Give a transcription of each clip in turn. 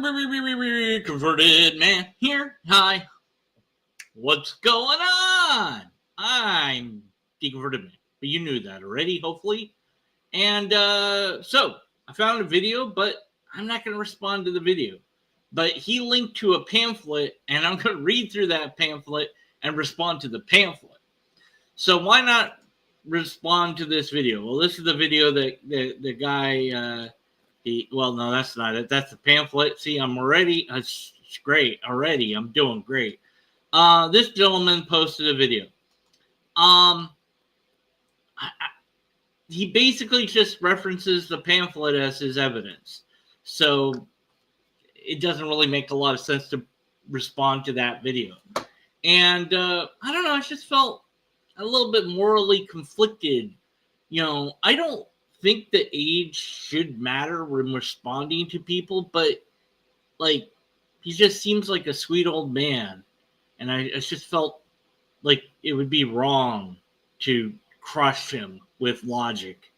Converted man here. Hi. What's going on? I'm the converted man. But you knew that already, hopefully. And so I found a video, but I'm not going to respond to the video. But he linked to a pamphlet, and I'm going to read through that pamphlet and respond to the pamphlet. So why not respond to this video? Well, this is the video that the guy... well, no, that's not it. That's the pamphlet. See, I'm already, it's great already. I'm doing great. This gentleman posted a video. He basically just references the pamphlet as his evidence. So it doesn't really make a lot of sense to respond to that video. And I don't know, I just felt a little bit morally conflicted. You know, I don't think the age should matter when responding to people, but like he just seems like a sweet old man, and I just felt like it would be wrong to crush him with logic,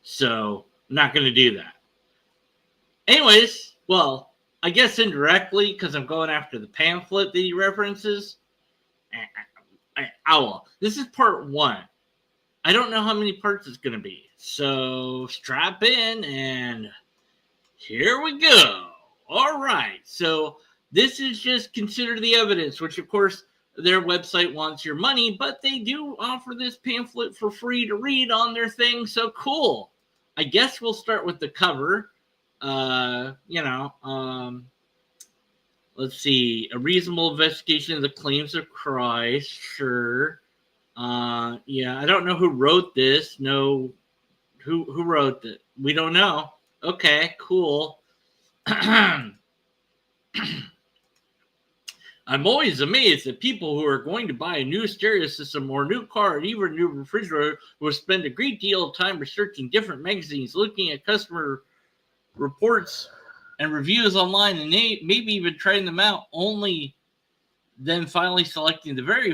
so I'm not going to do that. Anyways, well, I guess indirectly, because I'm going after the pamphlet that he references. This is part 1. I don't know how many parts it's going to be. So strap in and here we go. All right. So this is just consider the evidence, which of course their website wants your money, but they do offer this pamphlet for free to read on their thing. So cool. I guess we'll start with the cover. Let's see. A reasonable investigation of the claims of Christ. Sure. Yeah, I don't know who wrote this. No, who wrote it? We don't know. Okay, cool. I'm always amazed that people who are going to buy a new stereo system or a new car or even a new refrigerator will spend a great deal of time researching different magazines, looking at customer reports and reviews online, and maybe even trying them out, only then finally selecting the very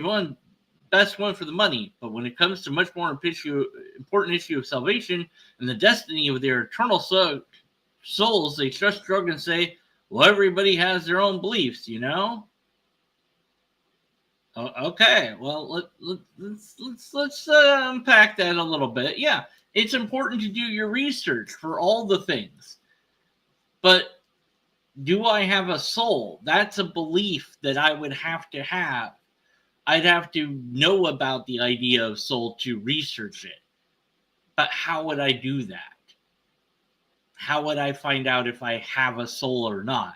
best one for the money. But when it comes to much more important issue of salvation and the destiny of their eternal souls, they just shrug and say, well, everybody has their own beliefs, you know? Okay, well, let's unpack that a little bit. Yeah, it's important to do your research for all the things. But do I have a soul? That's a belief that I would have to have. I'd have to know about the idea of soul to research it. But how would I do that? How would I find out if I have a soul or not?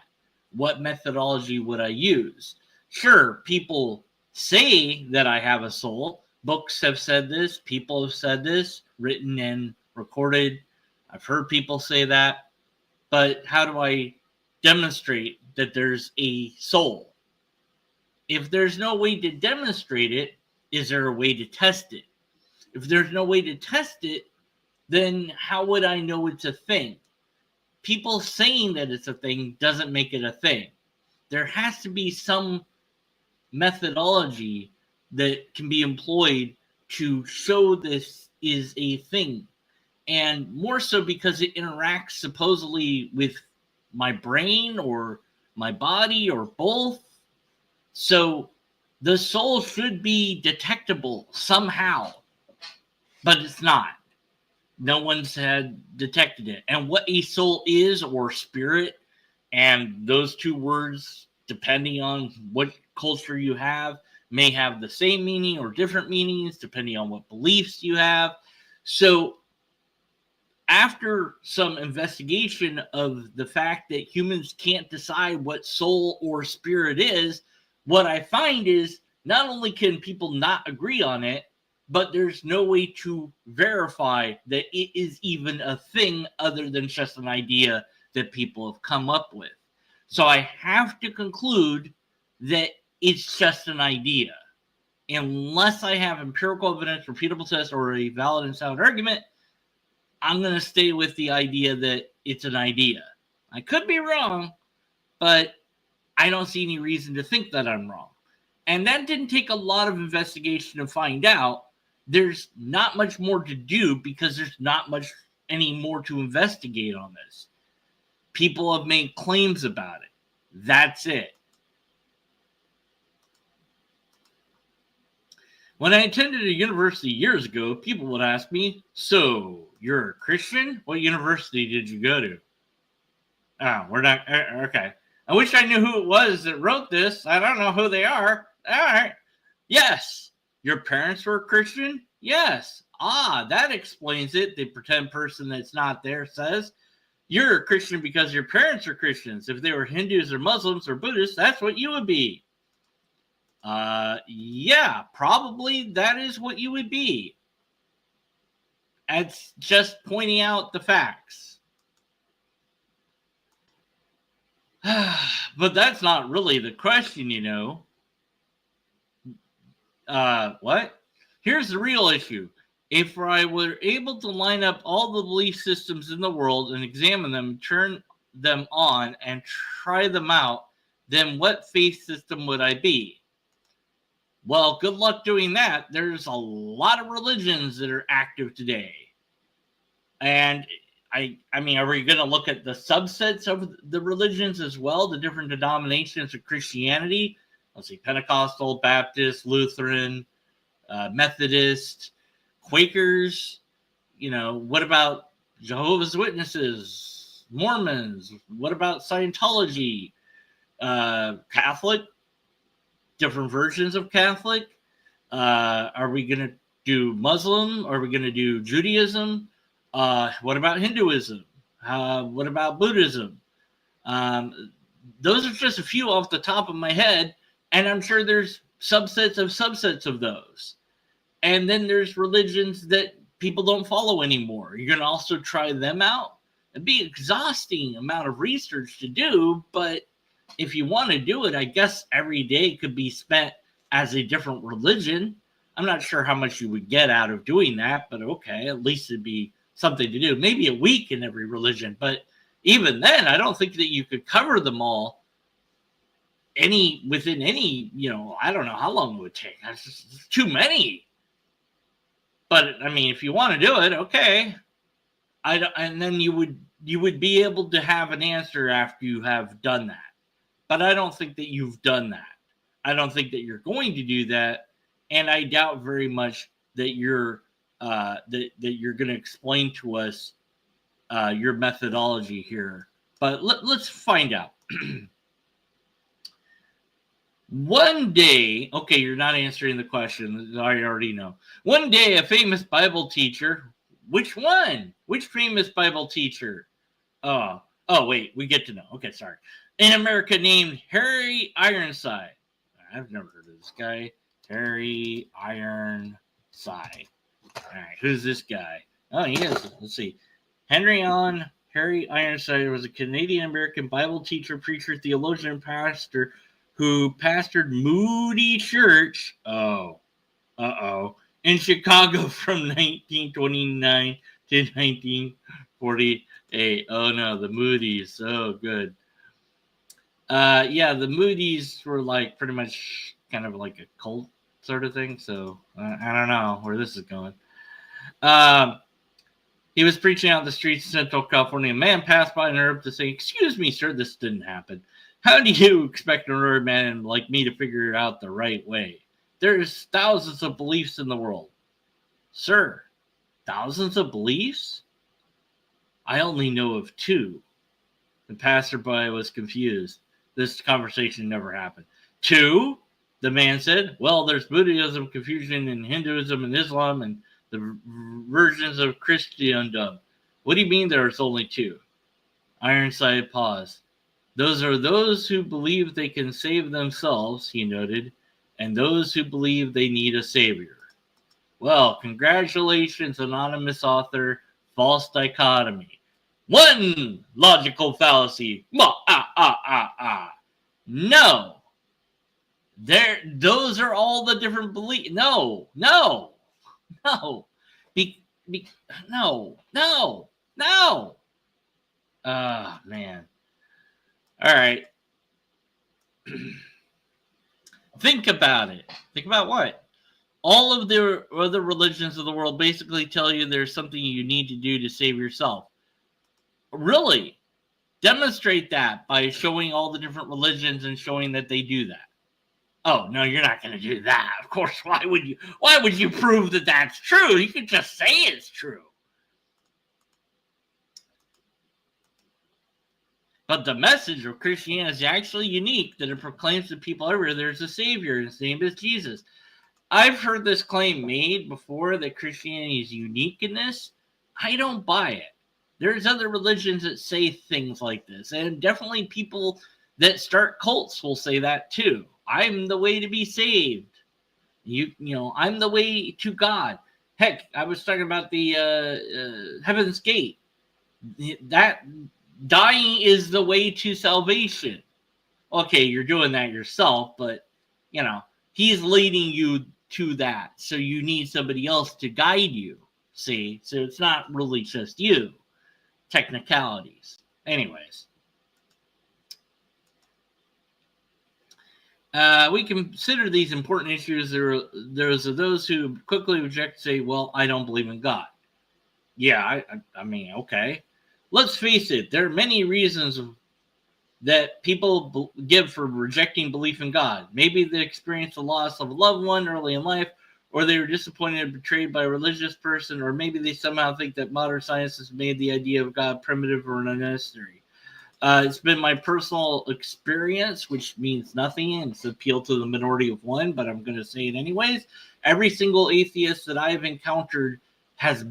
What methodology would I use? Sure, people say that I have a soul. Books have said this. People have said this, written and recorded. I've heard people say that. But how do I demonstrate that there's a soul? If there's no way to demonstrate it, is there a way to test it? If there's no way to test it, then how would I know it's a thing? People saying that it's a thing doesn't make it a thing. There has to be some methodology that can be employed to show this is a thing. And more so because it interacts supposedly with my brain or my body or both. So the soul should be detectable somehow, but it's not. No one's had detected it. And what a soul is, or spirit, and those two words, depending on what culture you have, may have the same meaning or different meanings, depending on what beliefs you have. So after some investigation of the fact that humans can't decide what soul or spirit is, what I find is not only can people not agree on it, but there's no way to verify that it is even a thing other than just an idea that people have come up with. So I have to conclude that it's just an idea. Unless I have empirical evidence, repeatable tests, or a valid and sound argument, I'm going to stay with the idea that it's an idea. I could be wrong, but I don't see any reason to think that I'm wrong. And that didn't take a lot of investigation to find out. There's not much more to do because there's not much any more to investigate on this. People have made claims about it. That's it. When I attended a university years ago, people would ask me, "So, you're a Christian? What university did you go to?" Oh, we're not. Okay. I wish I knew who it was that wrote this. I don't know who they are. All right. Yes. Your parents were Christian? Yes. Ah, that explains it. The pretend person that's not there says, "You're a Christian because your parents are Christians. If they were Hindus or Muslims or Buddhists, that's what you would be." Yeah, probably that is what you would be. It's just pointing out the facts. But that's not really the question, you know. What? Here's the real issue. If I were able to line up all the belief systems in the world and examine them, turn them on, and try them out, then what faith system would I be? Well, good luck doing that. There's a lot of religions that are active today. And I mean, are we going to look at the subsets of the religions as well, the different denominations of Christianity? Let's see, Pentecostal, Baptist, Lutheran, Methodist, Quakers. You know, what about Jehovah's Witnesses, Mormons? What about Scientology, Catholic? Different versions of Catholic. Are we going to do Muslim? Are we going to do Judaism? What about Hinduism? What about Buddhism? Those are just a few off the top of my head, and I'm sure there's subsets of those. And then there's religions that people don't follow anymore. You're going to also try them out. It'd be an exhausting amount of research to do, but if you want to do it, I guess every day could be spent as a different religion. I'm not sure how much you would get out of doing that, but okay, at least it'd be something to do. Maybe a week in every religion, but even then, I don't think that you could cover them all within any, you know, I don't know how long it would take. That's just too many. But I mean, if you want to do it, okay. And then you would be able to have an answer after you have done that. But I don't think that you've done that. I don't think that you're going to do that, and I doubt very much that you're that you're going to explain to us your methodology here. But let's find out. One day, okay, you're not answering the question. I already know. One day, a famous Bible teacher. Which one? Which famous Bible teacher? Oh, wait, we get to know. Okay, sorry. In America, named Harry Ironside. I've never heard of this guy. Harry Ironside. All right, who's this guy? Oh, he is. Let's see. Harry Ironside was a Canadian-American Bible teacher, preacher, theologian, and pastor who pastored Moody Church. In Chicago from 1929 to 1948. Oh, no, the Moody's. Oh, good. Yeah, the Moody's were like pretty much kind of like a cult sort of thing. So I don't know where this is going. He was preaching out the streets of Central California. A man passed by and interrupted to say, "Excuse me, sir, this didn't happen. How do you expect an ordinary man like me to figure it out the right way? There's thousands of beliefs in the world." Sir, thousands of beliefs? I only know of two. The passerby was confused. This conversation never happened. Two? The man said, "Well, there's Buddhism, Confucianism, and Hinduism, and Islam, and the versions of Christendom." "What do you mean there's only two?" Ironside paused. "Those are those who believe they can save themselves," he noted, "and those who believe they need a savior." Well, congratulations, anonymous author. False dichotomy. One logical fallacy. No. Those are all the different beliefs. No. No. Man. All right. Think about it. Think about what? All of the other religions of the world basically tell you there's something you need to do to save yourself. Really? Demonstrate that by showing all the different religions and showing that they do that. Oh, no, you're not going to do that. Of course, why would you? Why would you prove that that's true? You could just say it's true. But the message of Christianity is actually unique, that it proclaims to people everywhere there's a Savior, and his name is Jesus. I've heard this claim made before that Christianity is unique in this. I don't buy it. There's other religions that say things like this, and definitely people that start cults will say that too. I'm the way to be saved. You know, I'm the way to God. Heck, I was talking about the Heaven's Gate. That dying is the way to salvation. Okay, you're doing that yourself, but you know, he's leading you to that. So you need somebody else to guide you. See? So it's not really just you. Technicalities. Anyways. We consider these important issues. There's those who quickly reject, say, well, I don't believe in God. Yeah, I mean, okay. Let's face it, there are many reasons that people give for rejecting belief in God. Maybe they experienced the loss of a loved one early in life, or they were disappointed and betrayed by a religious person, or maybe they somehow think that modern science has made the idea of God primitive or unnecessary. It's been my personal experience, which means nothing, and it's appeal to the minority of one, but I'm going to say it anyways. Every single atheist that I've encountered has,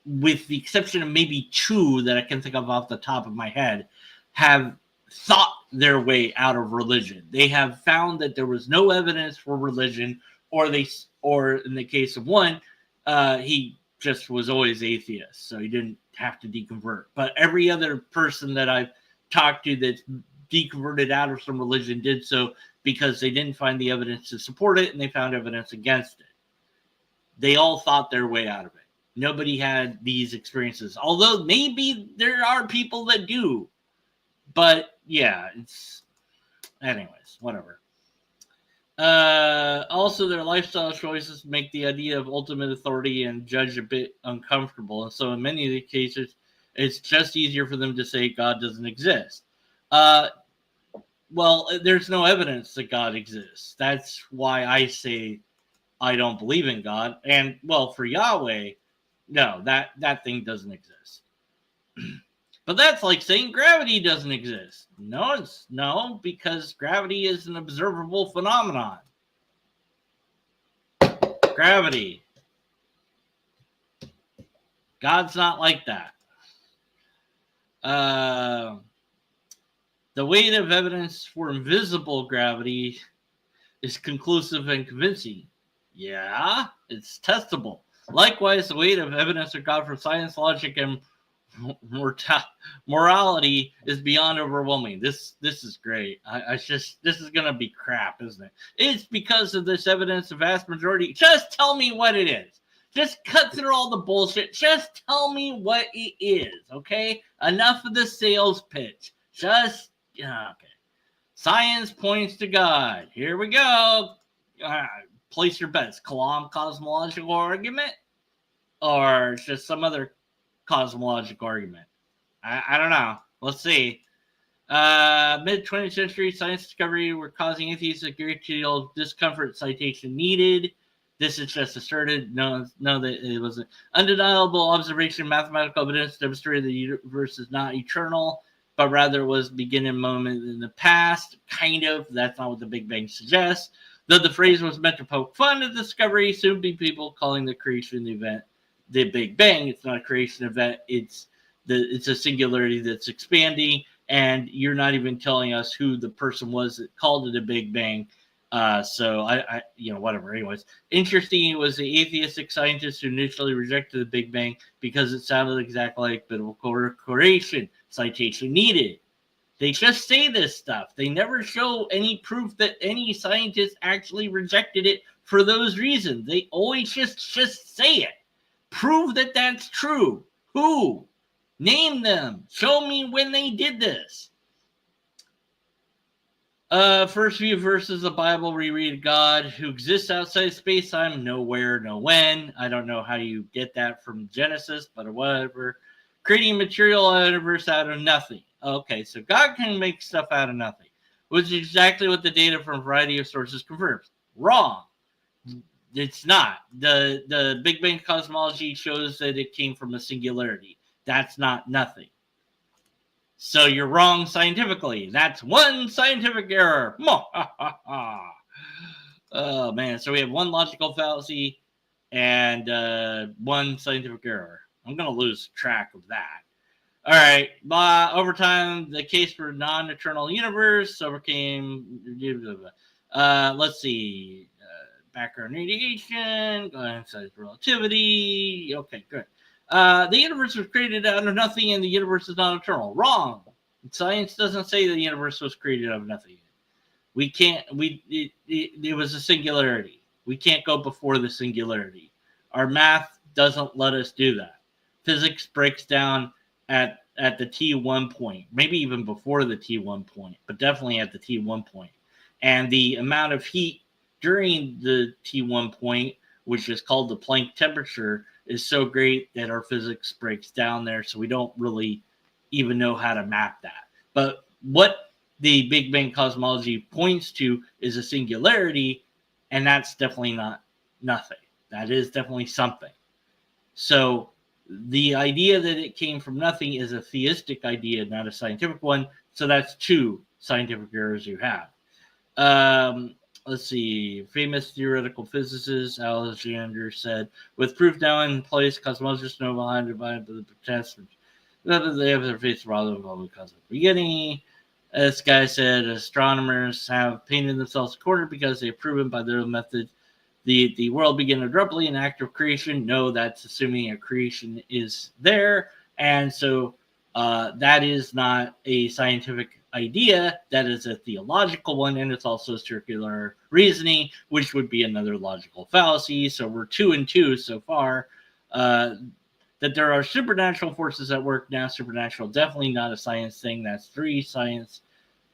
with the exception of maybe two that I can think of off the top of my head, have thought their way out of religion. They have found that there was no evidence for religion, or in the case of one, he just was always atheist, so he didn't have to deconvert. But every other person that I've talked to that's deconverted out of some religion did so because they didn't find the evidence to support it, and they found evidence against it. They all thought their way out of it. Nobody had these experiences, although maybe there are people that do. But yeah, it's anyways, whatever. Also, their lifestyle choices make the idea of ultimate authority and judge a bit uncomfortable. And so in many of the cases, it's just easier for them to say God doesn't exist. Well, there's no evidence that God exists. That's why I say I don't believe in God. And, well, for Yahweh, no, that thing doesn't exist. But that's like saying gravity doesn't exist. No, because gravity is an observable phenomenon. Gravity. God's not like that. The weight of evidence for invisible gravity is conclusive and convincing. Yeah, it's testable. Likewise, the weight of evidence of God for science, logic, and morality is beyond overwhelming. This is great. This is gonna be crap, isn't it? It's because of this evidence, the vast majority. Just tell me what it is. Just cut through all the bullshit. Just tell me what it is, okay? Enough of the sales pitch. Just okay. Science points to God. Here we go. Place your bets. Kalam cosmological argument, or just some other cosmological argument. I don't know. Let's see. Mid-20th century science discovery were causing atheists a great deal of discomfort. Citation needed. This is just asserted. No, that it was an undeniable observation. Mathematical evidence demonstrated the universe is not eternal, but rather was beginning moment in the past. Kind of. That's not what the Big Bang suggests. Though the phrase was meant to poke fun at the discovery, soon be people calling the creation event the Big Bang. It's not a creation event. It's a singularity that's expanding, and you're not even telling us who the person was that called it a Big Bang. So I whatever. Anyways, interesting. It was the atheistic scientists who initially rejected the Big Bang because it sounded exactly like biblical creation. Citation needed. They just say this stuff. They never show any proof that any scientist actually rejected it for those reasons. They always just say it. Prove that that's true. Who? Name them. Show me when they did this. First few verses of the Bible, we read God who exists outside space-time, nowhere, no when. I don't know how you get that from Genesis, but whatever. creating material universe out of nothing. Okay, so God can make stuff out of nothing, which is exactly what the data from a variety of sources confirms. Wrong. It's not. The Big Bang cosmology shows that it came from a singularity. That's not nothing. So you're wrong scientifically. That's one scientific error. Oh man, so we have one logical fallacy and one scientific error. I'm gonna lose track of that. All right, over time, the case for non-eternal universe overcame. Let's see. Background radiation, inside relativity. Okay, good. The universe was created out of nothing, and the universe is not eternal. Wrong. Science doesn't say the universe was created out of nothing. We can't. It was a singularity. We can't go before the singularity. Our math doesn't let us do that. Physics breaks down at the T1 point, maybe even before the T1 point, but definitely at the T1 point. And the amount of heat during the T1 point, which is called the Planck temperature, is so great that our physics breaks down there, so we don't really even know how to map that. But what the Big Bang cosmology points to is a singularity, and that's definitely not nothing. That is definitely something. So the idea that it came from nothing is a theistic idea, not a scientific one. So that's two scientific errors you have. Let's see. Famous theoretical physicist Alexander said, with proof now in place, cosmologists know behind divided by the protestants. They have their face rather than because of the beginning. This guy said astronomers have painted themselves a corner because they have proven by their own method the world began abruptly in act of creation. No, that's assuming a creation is there. And so that is not a scientific idea. That is a theological one, and it's also circular reasoning, which would be another logical fallacy. So we're 2 and 2 so far. That there are supernatural forces at work now. Supernatural, definitely not a science thing. That's 3 science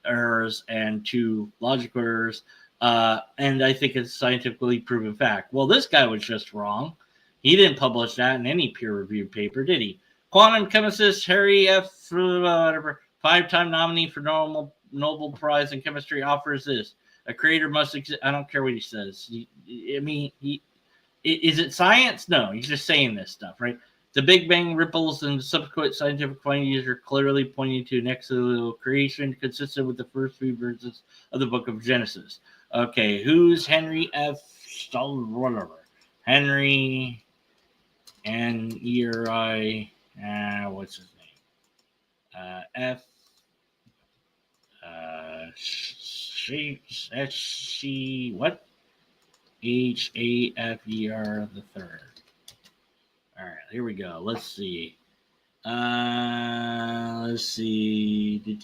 errors and 2 logical errors. And I think it's a scientifically proven fact. Well, this guy was just wrong. He didn't publish that in any peer-reviewed paper, did he? Quantum chemist Harry F. 5-time nominee for Nobel Prize in Chemistry offers this. A creator must exist. I don't care what he says. Is it science? No, he's just saying this stuff, right? The Big Bang ripples and subsequent scientific findings are clearly pointing to an exo creation consistent with the first 3 verses of the book of Genesis. Okay, who's Henry F. Whatever. Henry N-E-R-I, what's his name? F. S-C, what? H-A-F-E-R the third. All right, here we go. Let's see. Let's see. Let's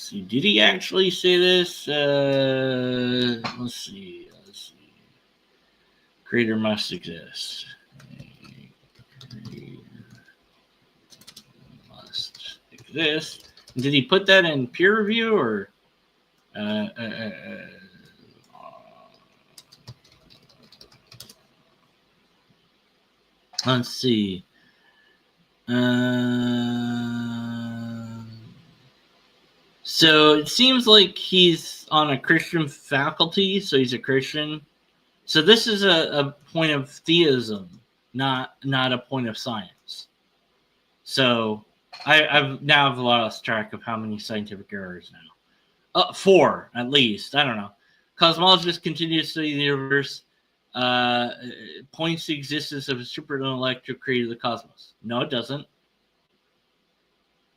see. Did he actually say this? Let's see. Creator must exist. Creator must exist. Did he put that in peer review or? Let's see. So it seems like he's on a Christian faculty, so he's a Christian. So this is a point of theism, not a point of science. So I've lost track of how many scientific errors now. 4 at least. I don't know. Cosmologists continue to study the universe. Points to the existence of a super intellect who created the cosmos. No, it doesn't.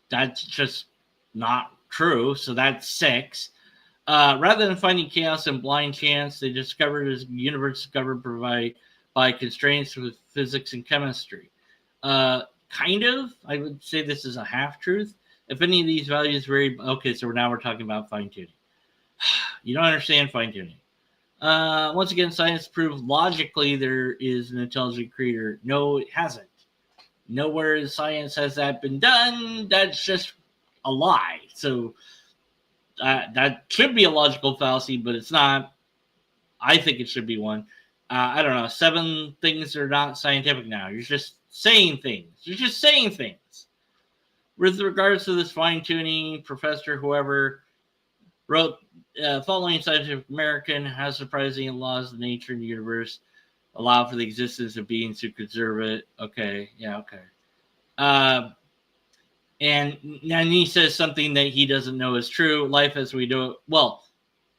That's just not true. So that's 6. Rather than finding chaos and blind chance, they discovered a universe discovered by constraints with physics and chemistry. Kind of. I would say this is a half-truth. If any of these values vary... Okay, so now we're talking about fine-tuning. You don't understand fine-tuning. Once again, science proved logically there is an intelligent creator. No, it hasn't. Nowhere in science has that been done. That's just a lie. So that should be a logical fallacy, but it's not. I think it should be one. I don't know, 7 things that are not scientific now. You're just saying things. You're just saying things. With regards to this fine-tuning, Professor whoever wrote, following Scientific American has surprising laws of nature and the universe allow for the existence of beings who conserve it. Okay, yeah, okay. And then he says something that he doesn't know is true. Life as we know it,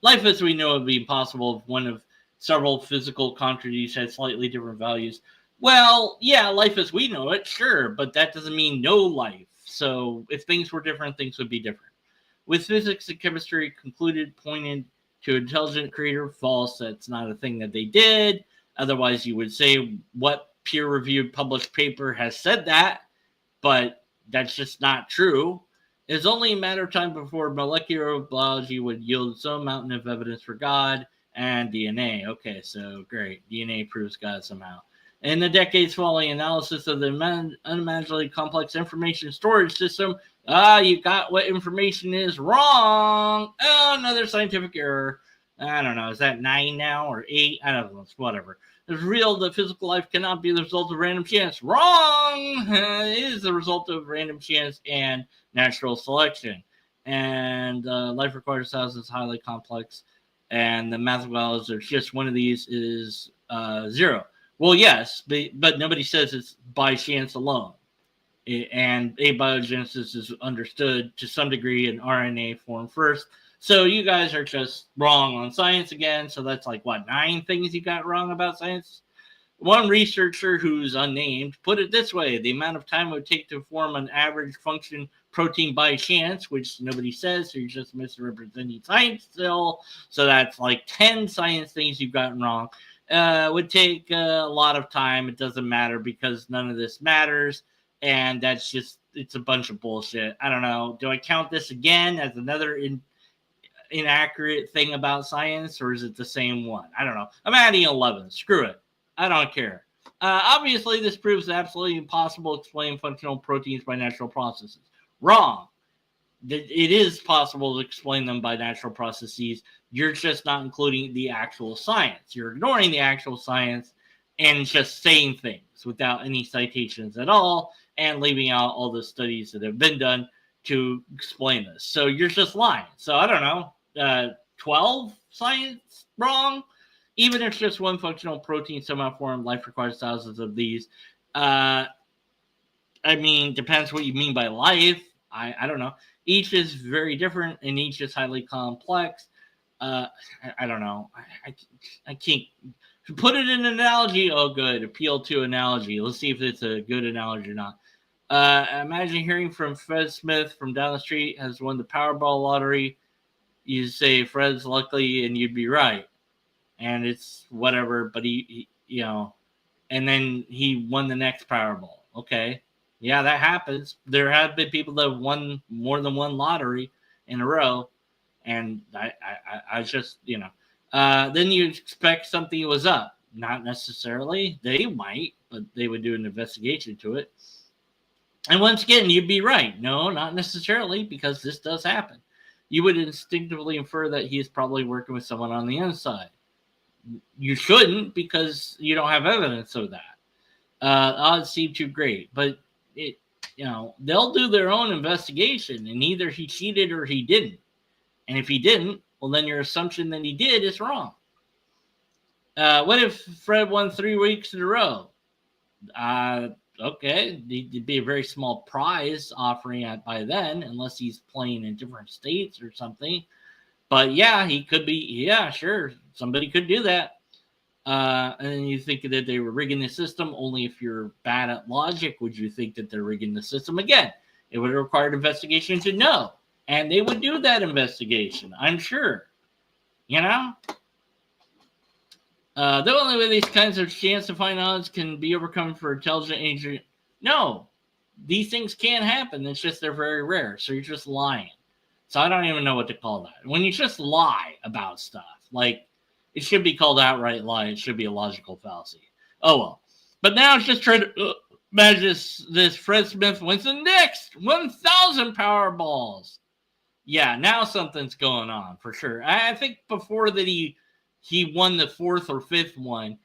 life as we know it would be impossible if one of several physical quantities had slightly different values. Well, yeah, life as we know it, sure, but that doesn't mean no life. So if things were different, things would be different. With physics and chemistry concluded, pointed to intelligent creator, false. That's not a thing that they did. Otherwise, you would say what peer-reviewed published paper has said that, but that's just not true. It's only a matter of time before molecular biology would yield some mountain of evidence for God and DNA. Okay, so great. DNA proves God somehow. In the decades following analysis of the unimaginably complex information storage system, you got what information is wrong. Oh, another scientific error. I don't know. Is that 9 now or 8? I don't know. It's whatever. It's real that physical life cannot be the result of random chance. Wrong! It is the result of random chance and natural selection. And life requires thousands, highly complex. And the mathematical is just one of these is 0. Well, yes, but nobody says it's by chance alone. And abiogenesis is understood to some degree in RNA form first. So you guys are just wrong on science again. So that's like, what, 9 things you got wrong about science? One researcher who's unnamed put it this way: the amount of time it would take to form an average function protein by chance, which nobody says, so you're just misrepresenting science still. So that's like 10 science things you've gotten wrong. Would take a lot of time. It doesn't matter because none of this matters. And that's just, it's a bunch of bullshit. I don't know. Do I count this again as another inaccurate thing about science, or is it the same one? I don't know. I'm adding 11. Screw it. I don't care. Obviously, this proves absolutely impossible to explain functional proteins by natural processes. Wrong. It is possible to explain them by natural processes. You're just not including the actual science. You're ignoring the actual science and just saying things without any citations at all and leaving out all the studies that have been done to explain this. So you're just lying. So I don't know, 12 science wrong? Even if it's just one functional protein somehow formed, life requires thousands of these. I mean, depends what you mean by life. I don't know. Each is very different and each is highly complex. I don't know. I can't put it in an analogy. Oh, good. Appeal to analogy. Let's see if it's a good analogy or not. Imagine hearing from Fred Smith from down the street has won the Powerball lottery. You say Fred's lucky and you'd be right. And it's whatever, but he you know, and then he won the next Powerball. Okay. Yeah, that happens. There have been people that have won more than one lottery in a row. And I just, then you expect something was up. Not necessarily. They might, but they would do an investigation to it. And once again, you'd be right. No, not necessarily, because this does happen. You would instinctively infer that he is probably working with someone on the inside. You shouldn't, because you don't have evidence of that. Odds seem too great, but they'll do their own investigation, and either he cheated or he didn't. And if he didn't, well, then your assumption that he did is wrong. What if Fred won 3 weeks in a row? Okay, it'd be a very small prize offering by then, unless he's playing in different states or something. But yeah, he could be. Yeah, sure, somebody could do that. And then you think that they were rigging the system. Only if you're bad at logic would you think that they're rigging the system. Again, it would have required investigation to know. And they would do that investigation, I'm sure. The only way these kinds of chance to find odds can be overcome for intelligent agent. No, these things can happen. It's just they're very rare. So you're just lying. So I don't even know what to call that. When you just lie about stuff, like it should be called outright lie. It should be a logical fallacy. Oh well. But now it's just trying to imagine this Fred Smith wins the next 1,000 Powerballs. Yeah, now something's going on for sure. I think before that he won the 4th or 5th one,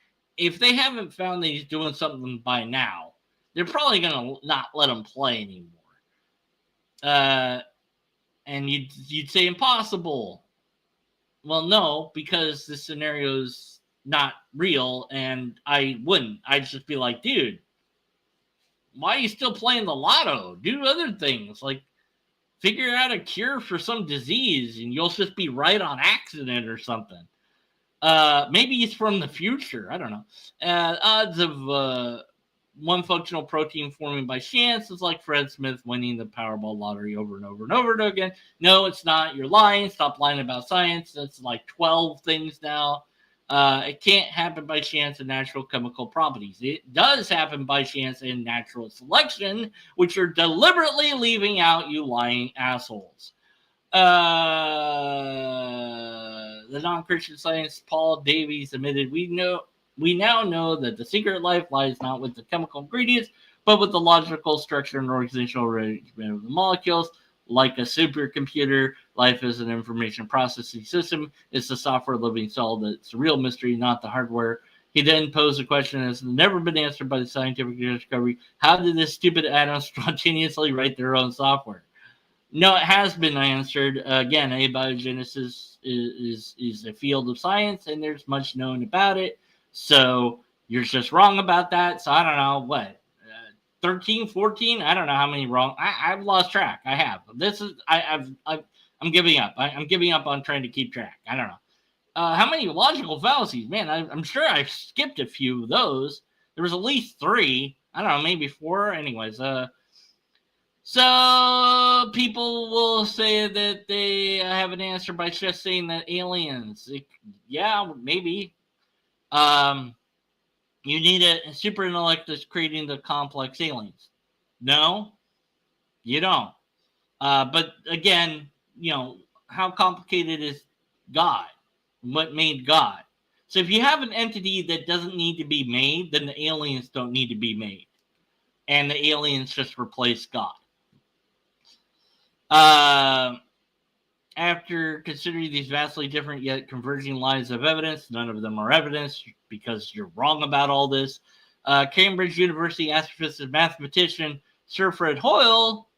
if they haven't found that he's doing something by now, they're probably going to not let him play anymore. And you'd say impossible. Well, no, because the scenario's not real, and I wouldn't. I'd just be like, dude, why are you still playing the lotto? Do other things, like figure out a cure for some disease, and you'll just be right on accident or something. Maybe he's from the future. I don't know. Odds of one functional protein forming by chance is like Fred Smith winning the Powerball lottery over and over and over again. No, it's not. You're lying. Stop lying about science. That's like 12 things now. It can't happen by chance in natural chemical properties. It does happen by chance in natural selection, which you're deliberately leaving out, you lying assholes. The non-Christian scientist Paul Davies admitted, we now know that the secret of life lies not with the chemical ingredients, but with the logical structure and organizational arrangement of the molecules. Like a supercomputer, life is an information processing system. It's the software living cell that's the real mystery, not the hardware. He then posed a question that has never been answered by the scientific discovery. How did this stupid atom spontaneously write their own software? No, it has been answered. Again, abiogenesis is a field of science, and there's much known about it. So you're just wrong about that. So I don't know what. 13, 14, I don't know how many wrong. I've lost track. I have. I'm giving up. I'm giving up on trying to keep track. I don't know. How many logical fallacies? Man, I'm sure I've skipped a few of those. There was at least 3. I don't know, maybe 4. Anyways, so people will say that they have an answer by just saying that aliens. Yeah, maybe. You need a super intellect that's creating the complex aliens. No, you don't. But again, how complicated is God? What made God? So if you have an entity that doesn't need to be made, then the aliens don't need to be made. And the aliens just replace God. After considering these vastly different yet converging lines of evidence, none of them are evidence because you're wrong about all this. Cambridge University astrophysicist mathematician Sir Fred Hoyle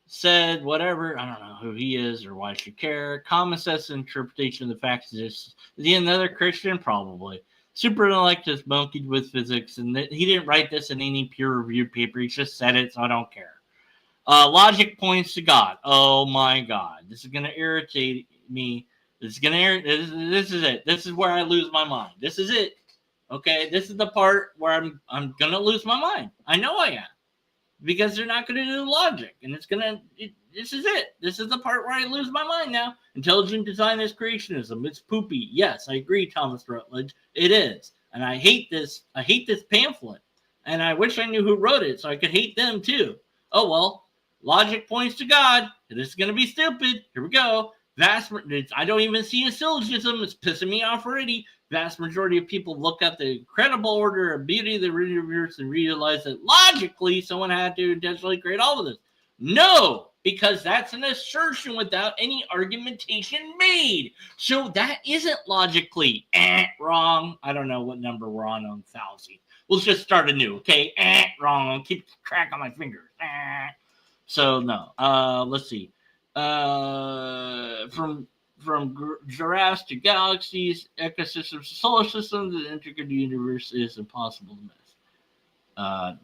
said, whatever, I don't know who he is or why I should care. Common sense interpretation of the facts is he another Christian? Probably. Super intellect is monkeyed with physics, and he didn't write this in any peer-reviewed paper. He just said it, so I don't care. Logic points to God. Oh my God. This is going to irritate me. This is it. This is where I lose my mind. This is it. Okay. This is the part where I'm going to lose my mind. I know I am. Because they're not going to do logic. And this is it. This is the part where I lose my mind now. Intelligent design is creationism. It's poopy. Yes, I agree, Thomas Rutledge. It is. And I hate this. I hate this pamphlet. And I wish I knew who wrote it so I could hate them too. Oh, well. Logic points to God. This is going to be stupid. Here we go. I don't even see a syllogism. It's pissing me off already. Vast majority of people look at the incredible order and beauty of the universe and realize that logically someone had to intentionally create all of this. No, because that's an assertion without any argumentation made. So that isn't logically wrong. I don't know what number we're on fallacy. We'll just start anew, okay? Wrong. I'll keep track on my fingers. So no. Let's see. From giraffes to galaxies, ecosystems to solar systems, the intricate universe is impossible to miss.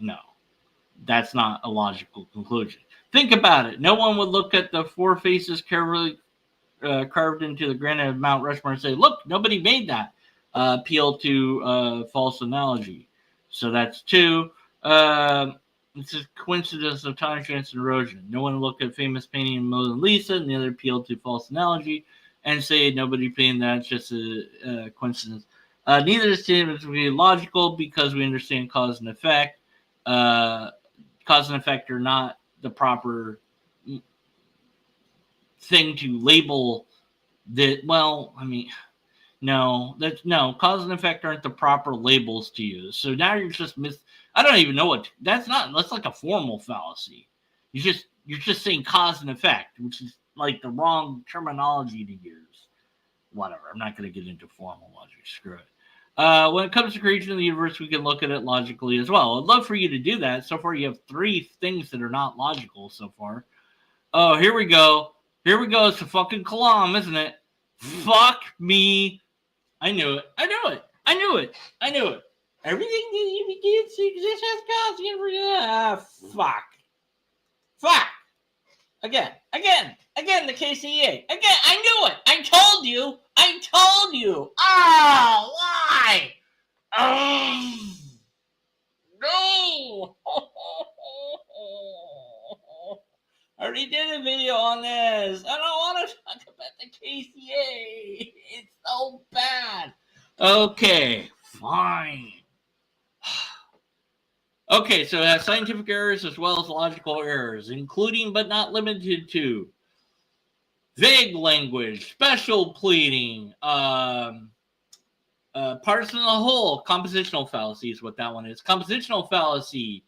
No, that's not a logical conclusion. Think about it. No one would look at the 4 faces carefully carved into the granite of Mount Rushmore and say, "Look, nobody made that." Appeal to false analogy. So that's 2. It's a coincidence of time, chance, and erosion. No one look at famous painting of Mona Lisa and the other appeal to false analogy and say nobody painted that. It's just a coincidence. Neither is statement to be logical because we understand cause and effect. Cause and effect are not the proper thing to label that. Well, I mean, no, cause and effect aren't the proper labels to use. So now you're just I don't even know what that's like a formal fallacy. You're just saying cause and effect, which is like the wrong terminology to use. Whatever. I'm not going to get into formal logic. Screw it. When it comes to creation of the universe, we can look at it logically as well. I'd love for you to do that. So far, you have 3 things that are not logical so far. Oh, here we go. Here we go. It's a fucking Kalam, isn't it? Fuck me. I knew it. I knew it. I knew it. I knew it. Everything that you begins to exist has cause. Fuck. Fuck. Again. The KCA. Again. I knew it. I told you. Oh, why? No. I already did a video on this. I don't want to talk about the KCA. It's so bad. Okay, fine. Okay, so it has scientific errors as well as logical errors, including but not limited to vague language, special pleading, parts of the whole, compositional fallacy is what that one is. Compositional fallacy,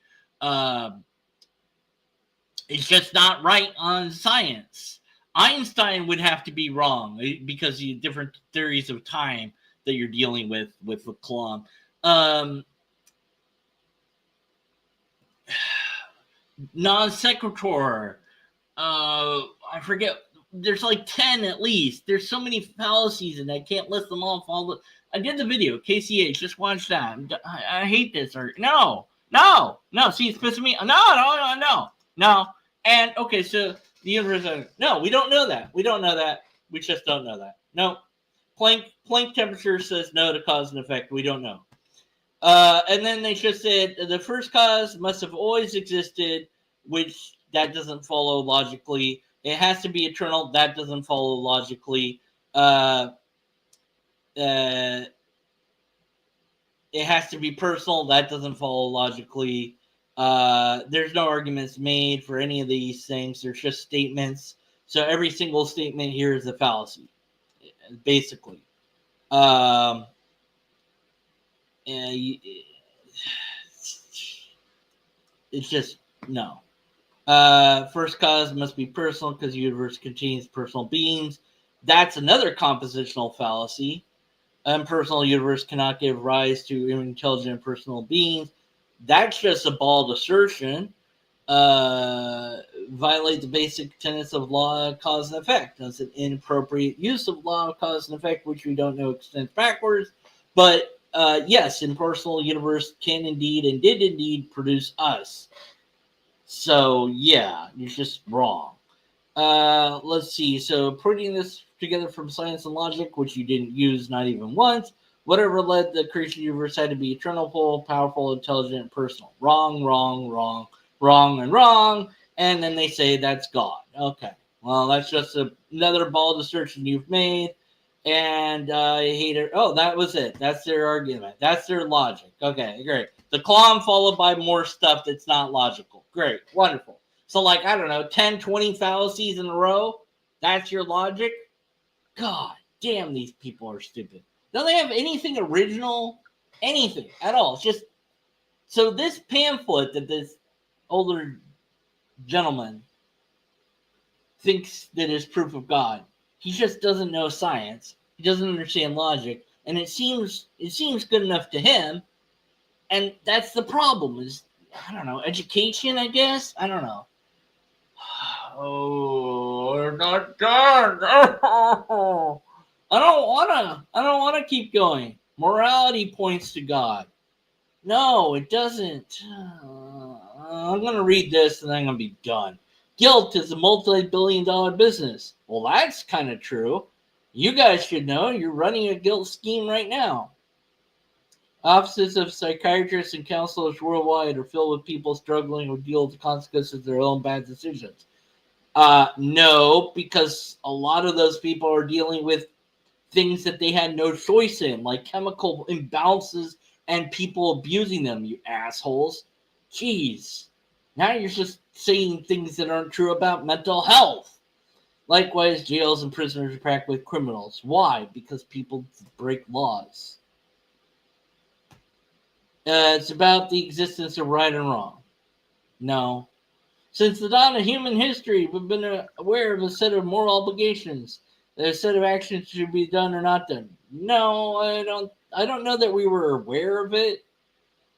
it's just not right on science. Einstein would have to be wrong because of different theories of time that you're dealing with the Kalam. Non sequitur. I forget. There's like 10 at least. There's so many fallacies and I can't list them all. I did the video, KCH. Just watch that. I hate this. No. See, it's pissing me. No. And okay, so the universe. No, we don't know that. We just don't know that. No. Planck temperature says no to cause and effect. We don't know. And then they just said the first cause must have always existed, which that doesn't follow logically. It has to be eternal. That doesn't follow logically. It has to be personal. That doesn't follow logically. There's no arguments made for any of these things. There's just statements. So every single statement here is a fallacy, basically. It's just no. First cause must be personal because the universe contains personal beings. That's another compositional fallacy. Impersonal universe cannot give rise to intelligent personal beings. That's just a bald assertion. Violate the basic tenets of law of cause and effect. That's an inappropriate use of law of cause and effect, which we don't know extends backwards. But yes, impersonal universe can indeed and did indeed produce us. So yeah, you're just wrong. Let's see. So putting this together from science and logic, which you didn't use not even once, whatever led the creation of the universe had to be eternal, full, powerful, intelligent, and personal. Wrong. And then they say that's God. Okay. Well, that's just another bald assertion you've made. And I hate it. Oh, that was it. That's their argument. That's their logic. Okay, great. The Kalam followed by more stuff that's not logical. Great. Wonderful. So, like, I don't know, 10, 20 fallacies in a row? That's your logic? God damn, these people are stupid. Don't they have anything original? Anything at all. It's just, so this pamphlet that this older gentleman thinks that is proof of God, he just doesn't know science. He doesn't understand logic. And it seems good enough to him. And that's the problem is, I don't know, education, I guess? I don't know. Oh, we're not done. I don't wanna keep going. Morality points to God. No, it doesn't. I'm gonna read this and then I'm gonna be done. Guilt is a multi-billion-dollar business. Well, that's kind of true. You guys should know you're running a guilt scheme right now. Offices of psychiatrists and counselors worldwide are filled with people struggling to deal with the consequences of their own bad decisions. No, because a lot of those people are dealing with things that they had no choice in, like chemical imbalances and people abusing them, you assholes. Jeez. Now you're just saying things that aren't true about mental health. Likewise, jails and prisoners are packed with criminals. Why? Because people break laws. It's about the existence of right and wrong. No. Since the dawn of human history, we've been aware of a set of moral obligations. A set of actions should be done or not done. No, I don't I don't know that we were aware of it.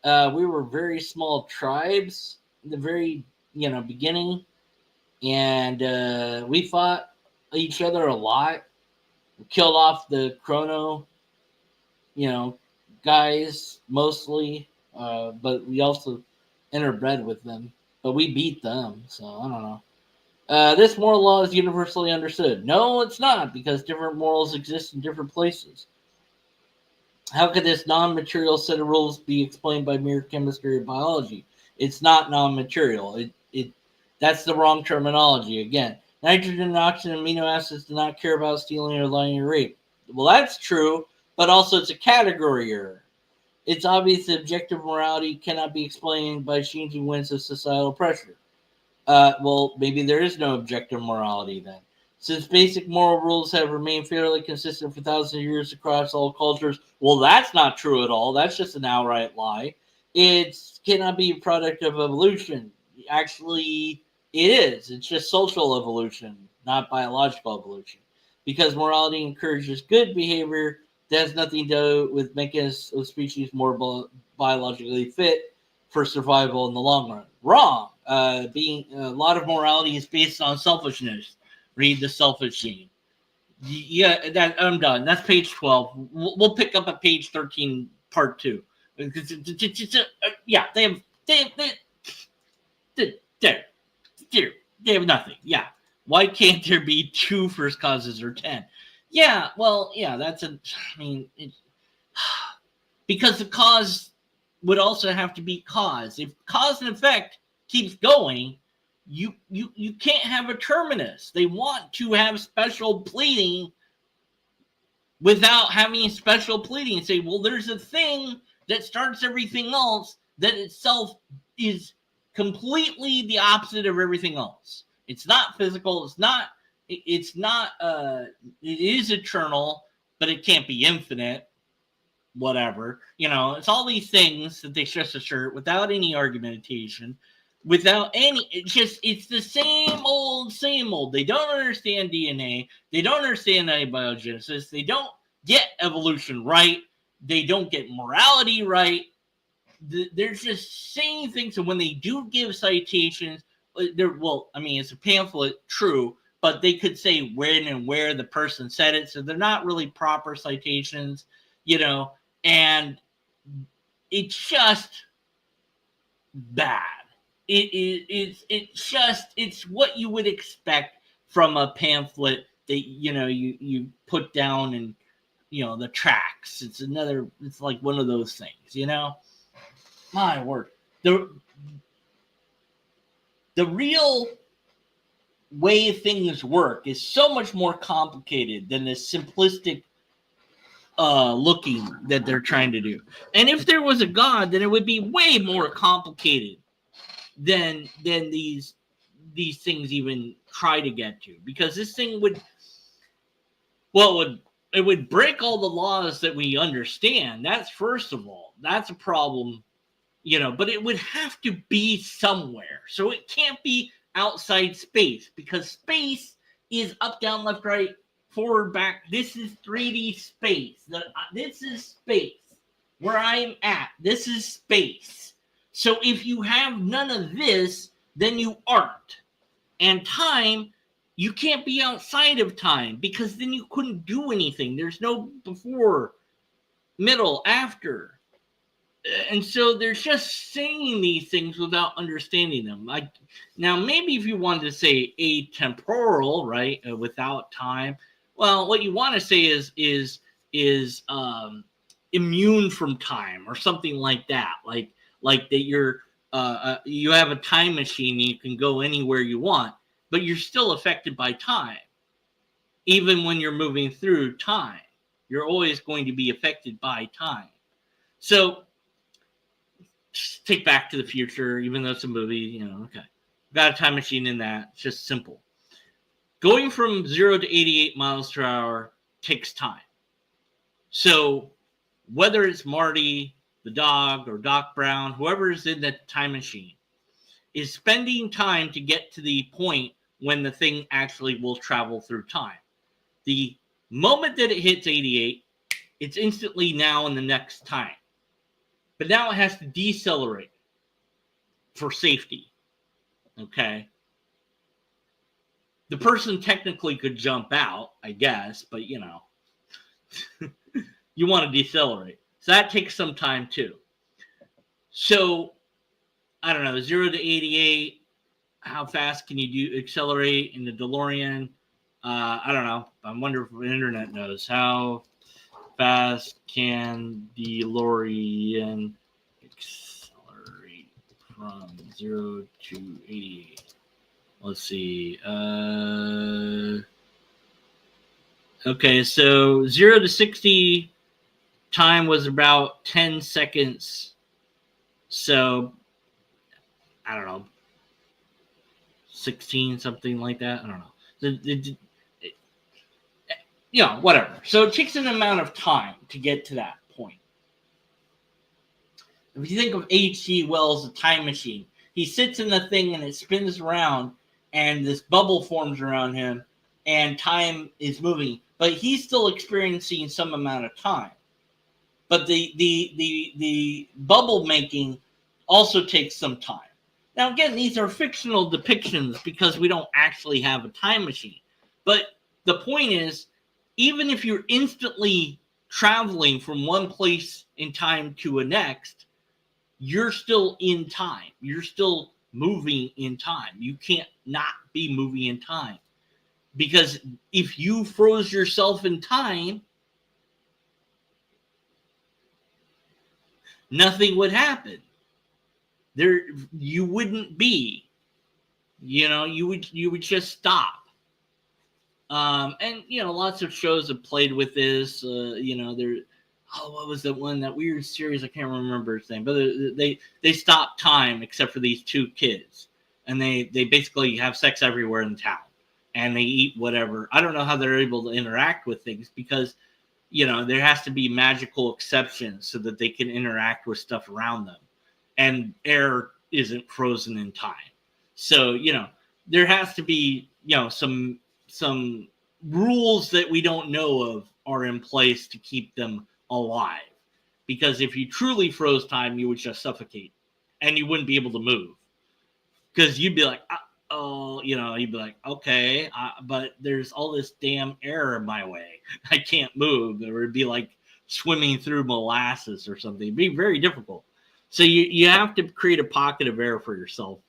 We were very small tribes in the very beginning, and we fought each other a lot. We killed off the chrono, you know, guys mostly, but we also interbred with them. But we beat them, so I don't know. This moral law is universally understood. No, it's not, because different morals exist in different places. How could this non-material set of rules be explained by mere chemistry or biology? It's not non-material. That's the wrong terminology. Again, nitrogen and oxygen amino acids do not care about stealing or lying or rape. Well, that's true, but also it's a category error. It's obvious that objective morality cannot be explained by changing winds of societal pressure. Well, maybe there is no objective morality then. Since basic moral rules have remained fairly consistent for thousands of years across all cultures, well, that's not true at all. That's just an outright lie. It cannot be a product of evolution. Actually, it is. It's just social evolution, not biological evolution. Because morality encourages good behavior, that has nothing to do with making us a species more biologically fit for survival in the long run. Wrong. Being a lot of morality is based on selfishness. Read The Selfish Gene. Yeah, that I'm done. That's page 12. We'll pick up at page 13, part 2. Yeah, they have nothing. Yeah. Why can't there be 2 first causes or 10? Yeah, well, yeah, because the cause would also have to be cause. If cause and effect keeps going, you can't have a terminus. They want to have special pleading without having special pleading. Say, well, there's a thing that starts everything else that itself is completely the opposite of everything else. It's not physical. It is eternal, but it can't be infinite. Whatever. It's all these things that they just assert without any argumentation, without any, it's the same old. They don't understand DNA. They don't understand abiogenesis. They don't get evolution right. They don't get morality right. They're just saying things, and when they do give citations, it's a pamphlet, true, but they could say when and where the person said it, so they're not really proper citations, and it's just bad. It's what you would expect from a pamphlet that you put down and the tracks. It's like one of those things. My word, the real way things work is so much more complicated than the simplistic looking that they're trying to do. And if there was a God, then it would be way more complicated than these things even try to get to, because this thing would break all the laws that we understand. That's first of all. That's a problem, but it would have to be somewhere. So it can't be outside space, because space is up, down, left, right, forward, back. This is 3D space. This is space. Where I am at, this is space. So if you have none of this, then you aren't. And time, you can't be outside of time, because then you couldn't do anything. There's no before, middle, after. And so they're just saying these things without understanding them. Now, maybe if you wanted to say atemporal, right, without time, well, what you want to say is immune from time, or something like that. Like that you have a time machine and you can go anywhere you want, but you're still affected by time. Even when you're moving through time, you're always going to be affected by time. So just take Back to the Future, even though it's a movie, okay. Got a time machine in that. It's just simple. Going from 0 to 88 miles per hour takes time. So whether it's Marty, the dog, or Doc Brown, whoever is in that time machine, is spending time to get to the point when the thing actually will travel through time. The moment that it hits 88, It's instantly now in the next time. But now it has to decelerate for safety. Okay. The person technically could jump out, I guess, but you want to decelerate. So that takes some time too. So I don't know, 0 to 88. How fast can you accelerate in the DeLorean? I don't know. I wonder if the internet knows. How fast can DeLorean accelerate from 0 to 88? Let's see. Okay, so 0 to 60 time was about 10 seconds. So, I don't know, 16, something like that. I don't know. Whatever. So it takes an amount of time to get to that point. If you think of H.G. Wells' A Time Machine, he sits in the thing and it spins around and this bubble forms around him and time is moving, but he's still experiencing some amount of time. But the bubble making also takes some time. Now, again, these are fictional depictions because we don't actually have a time machine. But the point is, even if you're instantly traveling from one place in time to a next, you're still in time. You're still moving in time. You can't not be moving in time. Because if you froze yourself in time, nothing would happen. You wouldn't be. You would just stop. And lots of shows have played with this. What was that weird series? I can't remember its name, but they stop time except for these two kids, and they basically have sex everywhere in town, and they eat whatever. I don't know how they're able to interact with things because there has to be magical exceptions so that they can interact with stuff around them, and air isn't frozen in time. So there has to be some rules that we don't know of are in place to keep them alive. Because if you truly froze time, you would just suffocate and you wouldn't be able to move. Because you'd be like, you'd be like, okay, but there's all this damn air in my way. I can't move. Or it'd be like swimming through molasses or something. It'd be very difficult. So you have to create a pocket of air for yourself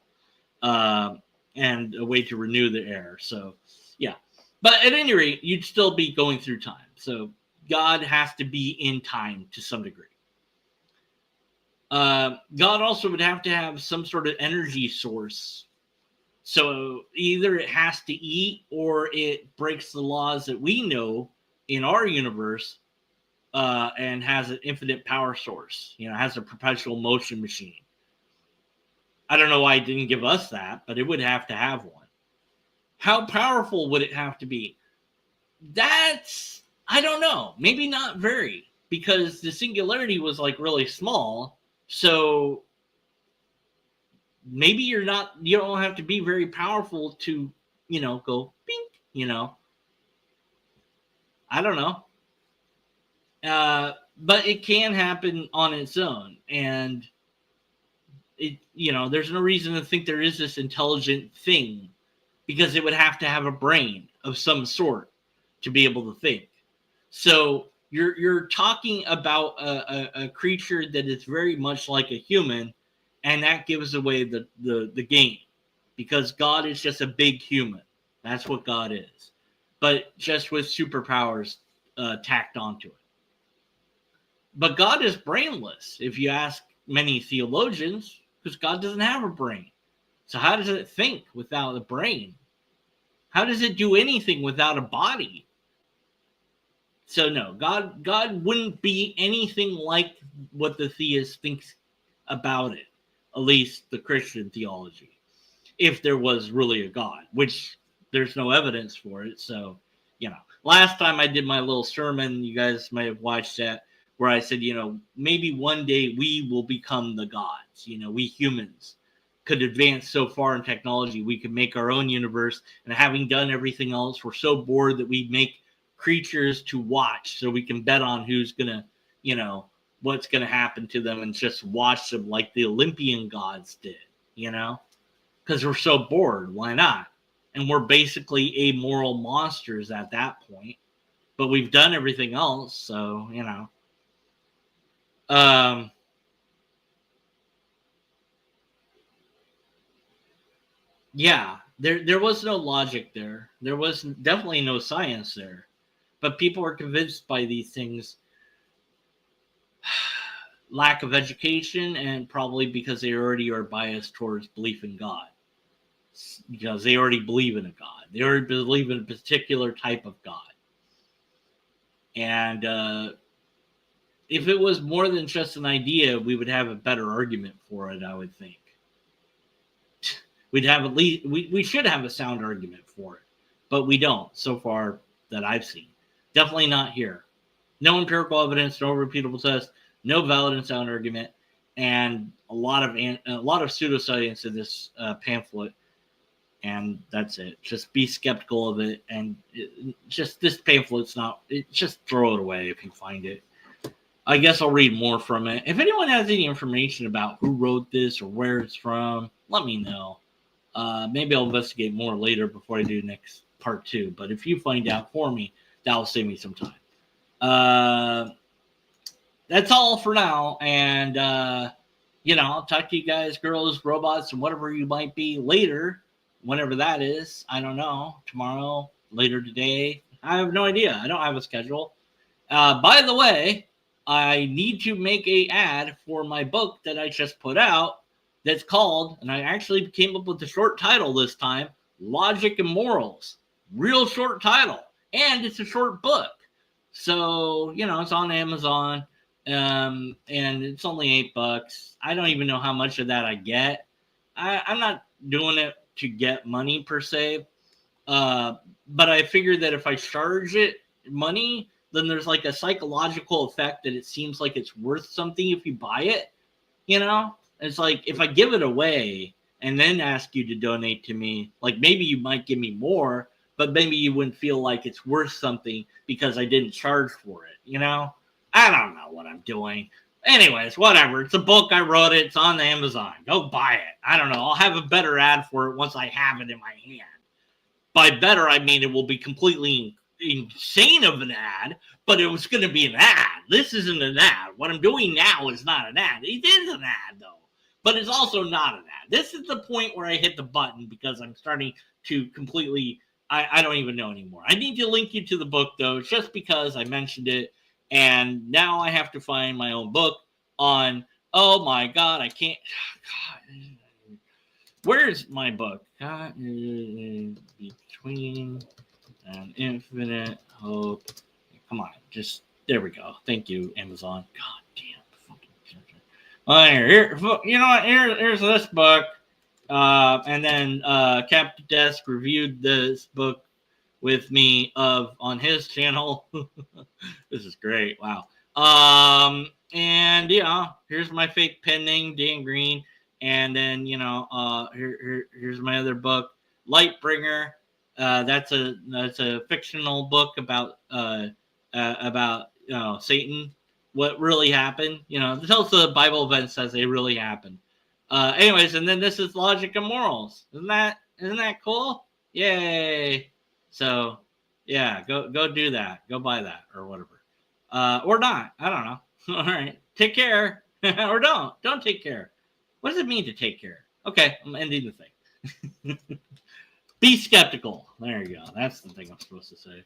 and a way to renew the air. So, yeah. But at any rate, you'd still be going through time. So God has to be in time to some degree. God also would have to have some sort of energy source. So either it has to eat or it breaks the laws that we know in our universe and has an infinite power source. Has a perpetual motion machine. I don't know why it didn't give us that, but it would have to have one. How powerful would it have to be? I don't know. Maybe not very, because the singularity was like really small. So maybe you don't have to be very powerful to, go bing, I don't know. But it can happen on its own. And there's no reason to think there is this intelligent thing, because it would have to have a brain of some sort to be able to think. So you're talking about a creature that is very much like a human, and that gives away the game, because God is just a big human. That's what God is, but just with superpowers tacked onto it. But God is brainless, if you ask many theologians, because God doesn't have a brain. So how does it think without a brain? How does it do anything without a body? So no, God wouldn't be anything like what the theist thinks about it, at least the Christian theology, if there was really a God, which there's no evidence for it. So, last time I did my little sermon, you guys may have watched that, where I said, maybe one day we will become the gods. We humans could advance so far in technology, we could make our own universe. And having done everything else, we're so bored that we make creatures to watch so we can bet on who's gonna, what's gonna happen to them, and just watch them like the Olympian gods did, because we're so bored. Why not? And we're basically amoral monsters at that point, but we've done everything else, so yeah, there was no logic there. There was definitely no science there. But people are convinced by these things. Lack of education, and probably because they already are biased towards belief in God. Because they already believe in a God. They already believe in a particular type of God. And if it was more than just an idea, we would have a better argument for it, I would think. We'd have at least, we should have a sound argument for it. But we don't, so far that I've seen. Definitely not here. No empirical evidence, no repeatable test, no valid and sound argument, and a lot of pseudoscience in this pamphlet, and that's it. Just be skeptical of it, and this pamphlet's not. Just throw it away if you find it. I guess I'll read more from it. If anyone has any information about who wrote this or where it's from, let me know. Maybe I'll investigate more later before I do next part 2. But if you find out for me, that'll save me some time. That's all for now. And, I'll talk to you guys, girls, robots, and whatever you might be later, whenever that is. I don't know. Tomorrow, later today. I have no idea. I don't have a schedule. By the way, I need to make an ad for my book that I just put out that's called, and I actually came up with the short title this time, Logic and Morals. Real short title. And it's a short book. So, it's on Amazon, and it's only $8. I don't even know how much of that I get. I'm not doing it to get money per se, but I figure that if I charge it money, then there's like a psychological effect that it seems like it's worth something if you buy it, It's like if I give it away and then ask you to donate to me, like maybe you might give me more, but maybe you wouldn't feel like it's worth something because I didn't charge for it, I don't know what I'm doing. Anyways, whatever. It's a book. I wrote it. It's on Amazon. Go buy it. I don't know. I'll have a better ad for it once I have it in my hand. By better, I mean it will be completely insane of an ad, but it was going to be an ad. This isn't an ad. What I'm doing now is not an ad. It is an ad, though, but it's also not an ad. This is the point where I hit the button because I'm starting to completely... I don't even know anymore. I need to link you to the book, though, just because I mentioned it. And now I have to find my own book on, oh, my God, I can't. God, where's my book? God, between an infinite hope. Come on. Just, there we go. Thank you, Amazon. God damn. Here, you know what? Here's this book. And then Captain Desk reviewed this book with me on his channel. This is great. Wow. And here's my fake pen name, Dan Green. And then here's my other book, Lightbringer. That's a fictional book about Satan, what really happened. It tells the Bible events as they really happened. Anyways, and then this is Logic and Morals. Isn't that cool? Yay! So, yeah, go do that. Go buy that or whatever. Or not. I don't know. All right. Take care. Or don't. Don't take care. What does it mean to take care? Okay, I'm ending the thing. Be skeptical. There you go. That's the thing I'm supposed to say.